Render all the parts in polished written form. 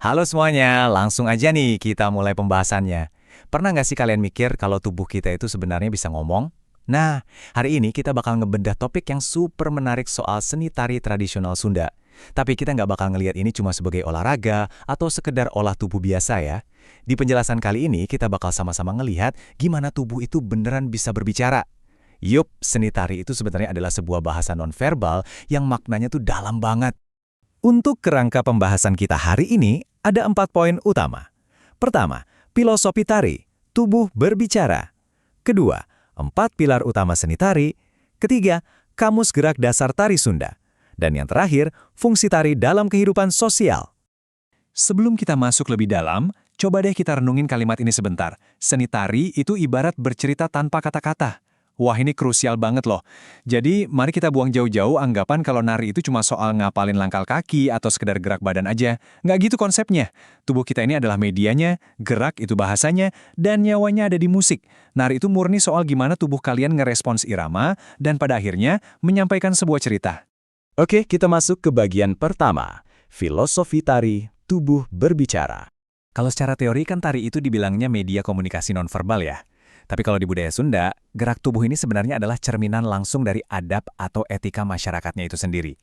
Halo semuanya, langsung aja nih kita mulai pembahasannya. Pernah nggak sih kalian mikir kalau tubuh kita itu sebenarnya bisa ngomong? Nah, hari ini kita bakal ngebedah topik yang super menarik soal seni tari tradisional Sunda. Tapi kita nggak bakal ngelihat ini cuma sebagai olahraga atau sekedar olah tubuh biasa ya. Di penjelasan kali ini kita bakal sama-sama ngelihat gimana tubuh itu beneran bisa berbicara. Yup, seni tari itu sebenarnya adalah sebuah bahasa nonverbal yang maknanya tuh dalam banget. Untuk kerangka pembahasan kita hari ini, ada 4 poin utama. Pertama, filosofi tari, tubuh berbicara. Kedua, 4 pilar utama seni tari. Ketiga, kamus gerak dasar tari Sunda. Dan yang terakhir, fungsi tari dalam kehidupan sosial. Sebelum kita masuk lebih dalam, coba deh kita renungin kalimat ini sebentar. Seni tari itu ibarat bercerita tanpa kata-kata. Wah, ini krusial banget loh. Jadi, mari kita buang jauh-jauh anggapan kalau nari itu cuma soal ngapalin langkah kaki atau sekedar gerak badan aja. Nggak gitu konsepnya. Tubuh kita ini adalah medianya, gerak itu bahasanya, dan nyawanya ada di musik. Nari itu murni soal gimana tubuh kalian ngerespons irama, dan pada akhirnya menyampaikan sebuah cerita. Oke, kita masuk ke bagian pertama. Filosofi tari, tubuh berbicara. Kalau secara teori kan tari itu dibilangnya media komunikasi nonverbal ya. Tapi kalau di budaya Sunda, gerak tubuh ini sebenarnya adalah cerminan langsung dari adab atau etika masyarakatnya itu sendiri.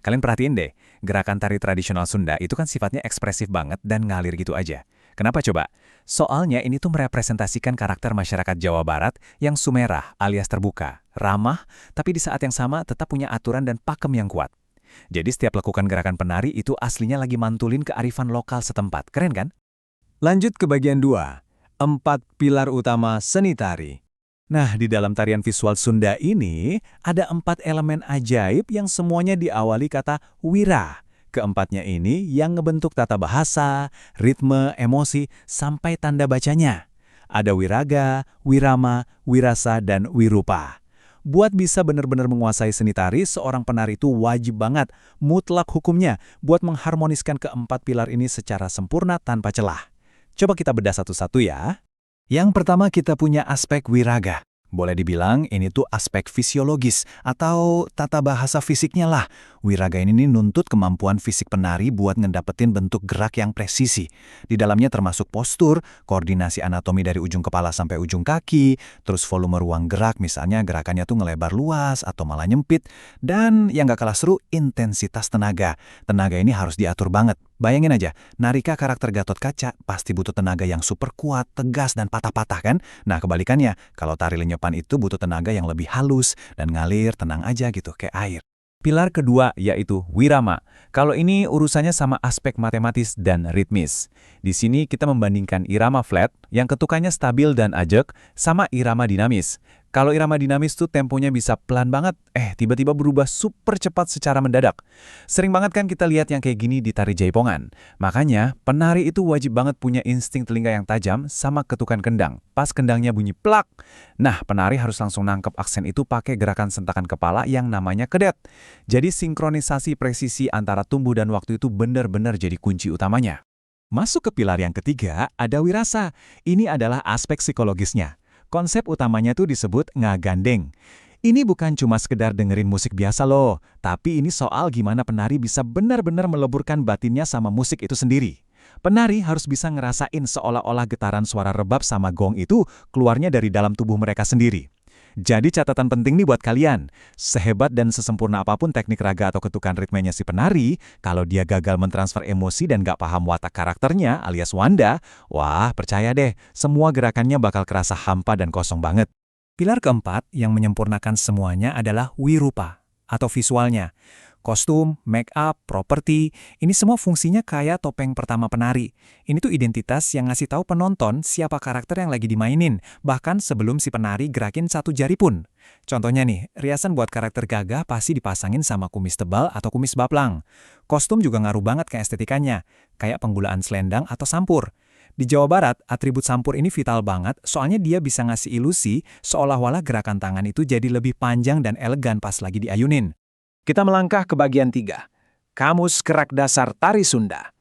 Kalian perhatiin deh, gerakan tari tradisional Sunda itu kan sifatnya ekspresif banget dan ngalir gitu aja. Kenapa coba? Soalnya ini tuh merepresentasikan karakter masyarakat Jawa Barat yang sumerah alias terbuka, ramah, tapi di saat yang sama tetap punya aturan dan pakem yang kuat. Jadi setiap lakukan gerakan penari itu aslinya lagi mantulin kearifan lokal setempat. Keren kan? Lanjut ke bagian 2. 4 pilar utama seni tari. Nah, di dalam tarian visual Sunda ini, ada 4 elemen ajaib yang semuanya diawali kata wira. Keempatnya ini yang ngebentuk tata bahasa, ritme, emosi, sampai tanda bacanya. Ada wiraga, wirama, wirasa, dan wirupa. Buat bisa benar-benar menguasai seni tari, seorang penari itu wajib banget, mutlak hukumnya, buat mengharmoniskan keempat pilar ini secara sempurna tanpa celah. Coba kita bedah satu-satu ya. Yang pertama kita punya aspek wiraga. Boleh dibilang ini tuh aspek fisiologis atau tata bahasa fisiknya lah. Wiraga ini nih nuntut kemampuan fisik penari buat ngedapetin bentuk gerak yang presisi. Di dalamnya termasuk postur, koordinasi anatomi dari ujung kepala sampai ujung kaki, terus volume ruang gerak misalnya gerakannya tuh ngelebar luas atau malah nyempit, dan yang gak kalah seru intensitas tenaga. Tenaga ini harus diatur banget. Bayangin aja, Narika karakter Gatot Kaca pasti butuh tenaga yang super kuat, tegas, dan patah-patah kan? Nah kebalikannya, kalau tari lenyopan itu butuh tenaga yang lebih halus dan ngalir tenang aja gitu, kayak air. Pilar kedua yaitu wirama. Kalau ini urusannya sama aspek matematis dan ritmis. Di sini kita membandingkan irama flat yang ketukannya stabil dan ajak sama irama dinamis. Kalau irama dinamis tuh temponya bisa pelan banget, tiba-tiba berubah super cepat secara mendadak. Sering banget kan kita lihat yang kayak gini di tari jaipongan. Makanya, penari itu wajib banget punya insting telinga yang tajam sama ketukan kendang. Pas kendangnya bunyi plak. Nah, penari harus langsung nangkep aksen itu pakai gerakan sentakan kepala yang namanya kedet. Jadi sinkronisasi presisi antara tumbuh dan waktu itu benar-benar jadi kunci utamanya. Masuk ke pilar yang ketiga, ada wirasa. Ini adalah aspek psikologisnya. Konsep utamanya tuh disebut ngagandeng. Ini bukan cuma sekedar dengerin musik biasa loh, tapi ini soal gimana penari bisa benar-benar meleburkan batinnya sama musik itu sendiri. Penari harus bisa ngerasain seolah-olah getaran suara rebab sama gong itu keluarnya dari dalam tubuh mereka sendiri. Jadi catatan penting nih buat kalian, sehebat dan sesempurna apapun teknik raga atau ketukan ritmenya si penari, kalau dia gagal mentransfer emosi dan gak paham watak karakternya alias Wanda, wah percaya deh, semua gerakannya bakal kerasa hampa dan kosong banget. Pilar keempat yang menyempurnakan semuanya adalah wirupa atau visualnya. Kostum, make up, properti, ini semua fungsinya kayak topeng pertama penari. Ini tuh identitas yang ngasih tahu penonton siapa karakter yang lagi dimainin, bahkan sebelum si penari gerakin satu jari pun. Contohnya nih, riasan buat karakter gagah pasti dipasangin sama kumis tebal atau kumis baplang. Kostum juga ngaruh banget ke estetikanya, kayak penggulaan selendang atau sampur. Di Jawa Barat, atribut sampur ini vital banget, soalnya dia bisa ngasih ilusi seolah-olah gerakan tangan itu jadi lebih panjang dan elegan pas lagi diayunin. Kita melangkah ke bagian 3. Kamus gerak dasar tari Sunda.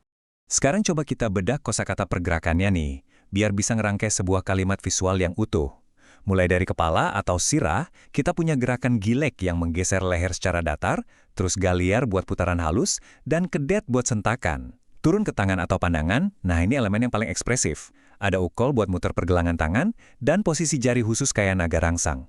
Sekarang coba kita bedah kosakata pergerakannya nih, biar bisa ngerangkai sebuah kalimat visual yang utuh. Mulai dari kepala atau sirah, kita punya gerakan gilek yang menggeser leher secara datar, terus galiar buat putaran halus, dan kedet buat sentakan. Turun ke tangan atau pandangan, nah ini elemen yang paling ekspresif. Ada ukol buat muter pergelangan tangan, dan posisi jari khusus kayak naga rangsang.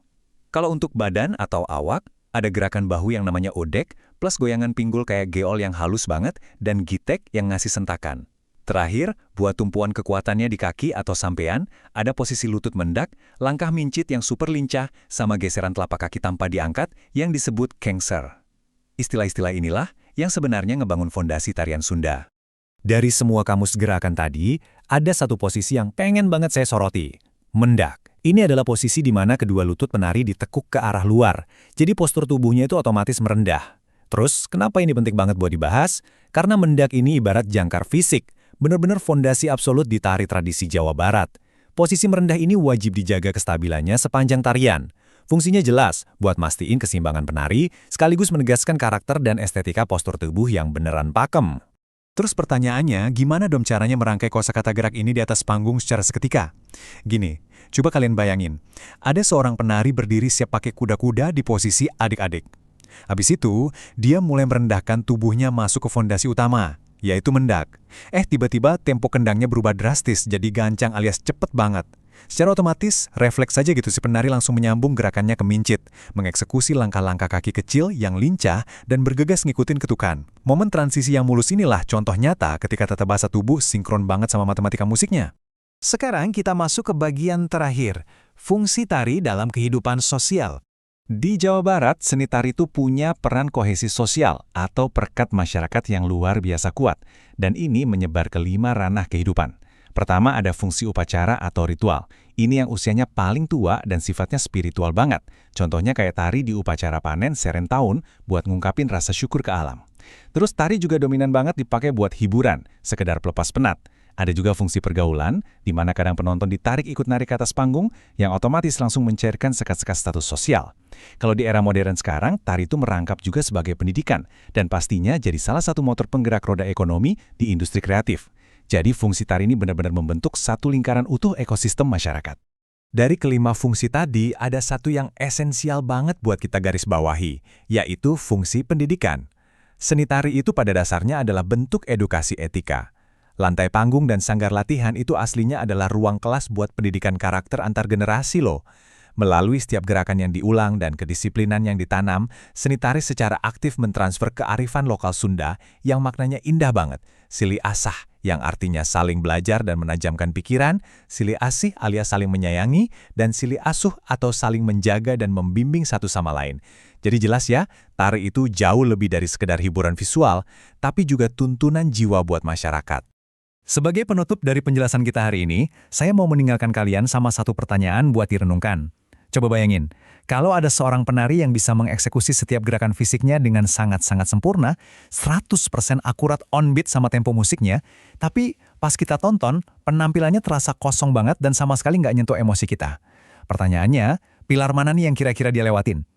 Kalau untuk badan atau awak, ada gerakan bahu yang namanya odek, plus goyangan pinggul kayak geol yang halus banget, dan gitek yang ngasih sentakan. Terakhir, buat tumpuan kekuatannya di kaki atau sampean, ada posisi lutut mendak, langkah mincit yang super lincah, sama geseran telapak kaki tanpa diangkat yang disebut kengser. Istilah-istilah inilah yang sebenarnya ngebangun fondasi tarian Sunda. Dari semua kamus gerakan tadi, ada satu posisi yang pengen banget saya soroti. Mendak. Ini adalah posisi di mana kedua lutut penari ditekuk ke arah luar, jadi postur tubuhnya itu otomatis merendah. Terus, kenapa ini penting banget buat dibahas? Karena mendak ini ibarat jangkar fisik, benar-benar fondasi absolut di tari tradisi Jawa Barat. Posisi merendah ini wajib dijaga kestabilannya sepanjang tarian. Fungsinya jelas, buat mastiin keseimbangan penari, sekaligus menegaskan karakter dan estetika postur tubuh yang beneran pakem. Terus pertanyaannya, gimana dong caranya merangkai kosakata gerak ini di atas panggung secara seketika? Gini, coba kalian bayangin, ada seorang penari berdiri siap pakai kuda-kuda di posisi adik-adik. Habis itu, dia mulai merendahkan tubuhnya masuk ke fondasi utama, yaitu mendak. Tiba-tiba tempo kendangnya berubah drastis jadi gancang alias cepet banget. Secara otomatis, refleks saja gitu si penari langsung menyambung gerakannya ke mincit, mengeksekusi langkah-langkah kaki kecil yang lincah dan bergegas ngikutin ketukan. Momen transisi yang mulus inilah contoh nyata ketika tata bahasa tubuh sinkron banget sama matematika musiknya. Sekarang kita masuk ke bagian terakhir, fungsi tari dalam kehidupan sosial. Di Jawa Barat, seni tari itu punya peran kohesi sosial atau perekat masyarakat yang luar biasa kuat, dan ini menyebar ke 5 ranah kehidupan. Pertama ada fungsi upacara atau ritual. Ini yang usianya paling tua dan sifatnya spiritual banget. Contohnya kayak tari di upacara panen seren tahun buat ngungkapin rasa syukur ke alam. Terus tari juga dominan banget dipakai buat hiburan, sekedar pelepas penat. Ada juga fungsi pergaulan, di mana kadang penonton ditarik ikut nari ke atas panggung, yang otomatis langsung mencairkan sekat-sekat status sosial. Kalau di era modern sekarang, tari itu merangkap juga sebagai pendidikan, dan pastinya jadi salah satu motor penggerak roda ekonomi di industri kreatif. Jadi fungsi tari ini benar-benar membentuk satu lingkaran utuh ekosistem masyarakat. Dari kelima fungsi tadi, ada satu yang esensial banget buat kita garis bawahi, yaitu fungsi pendidikan. Seni tari itu pada dasarnya adalah bentuk edukasi etika. Lantai panggung dan sanggar latihan itu aslinya adalah ruang kelas buat pendidikan karakter antar generasi loh. Melalui setiap gerakan yang diulang dan kedisiplinan yang ditanam, seni tari secara aktif mentransfer kearifan lokal Sunda yang maknanya indah banget. Silih asah, yang artinya saling belajar dan menajamkan pikiran, silih asih alias saling menyayangi, dan silih asuh atau saling menjaga dan membimbing satu sama lain. Jadi jelas ya, tari itu jauh lebih dari sekedar hiburan visual, tapi juga tuntunan jiwa buat masyarakat. Sebagai penutup dari penjelasan kita hari ini, saya mau meninggalkan kalian sama satu pertanyaan buat direnungkan. Coba bayangin, kalau ada seorang penari yang bisa mengeksekusi setiap gerakan fisiknya dengan sangat-sangat sempurna, 100% akurat on beat sama tempo musiknya, tapi pas kita tonton, penampilannya terasa kosong banget dan sama sekali nggak nyentuh emosi kita. Pertanyaannya, pilar mana nih yang kira-kira dia lewatin?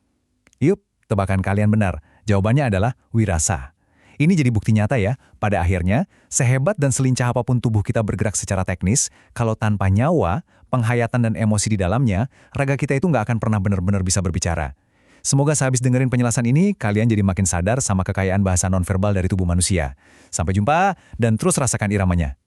Yuk, tebakan kalian benar. Jawabannya adalah wirasa. Ini jadi bukti nyata ya, pada akhirnya, sehebat dan selincah apapun tubuh kita bergerak secara teknis, kalau tanpa nyawa, penghayatan dan emosi di dalamnya, raga kita itu nggak akan pernah benar-benar bisa berbicara. Semoga sehabis dengerin penjelasan ini, kalian jadi makin sadar sama kekayaan bahasa nonverbal dari tubuh manusia. Sampai jumpa, dan terus rasakan iramanya.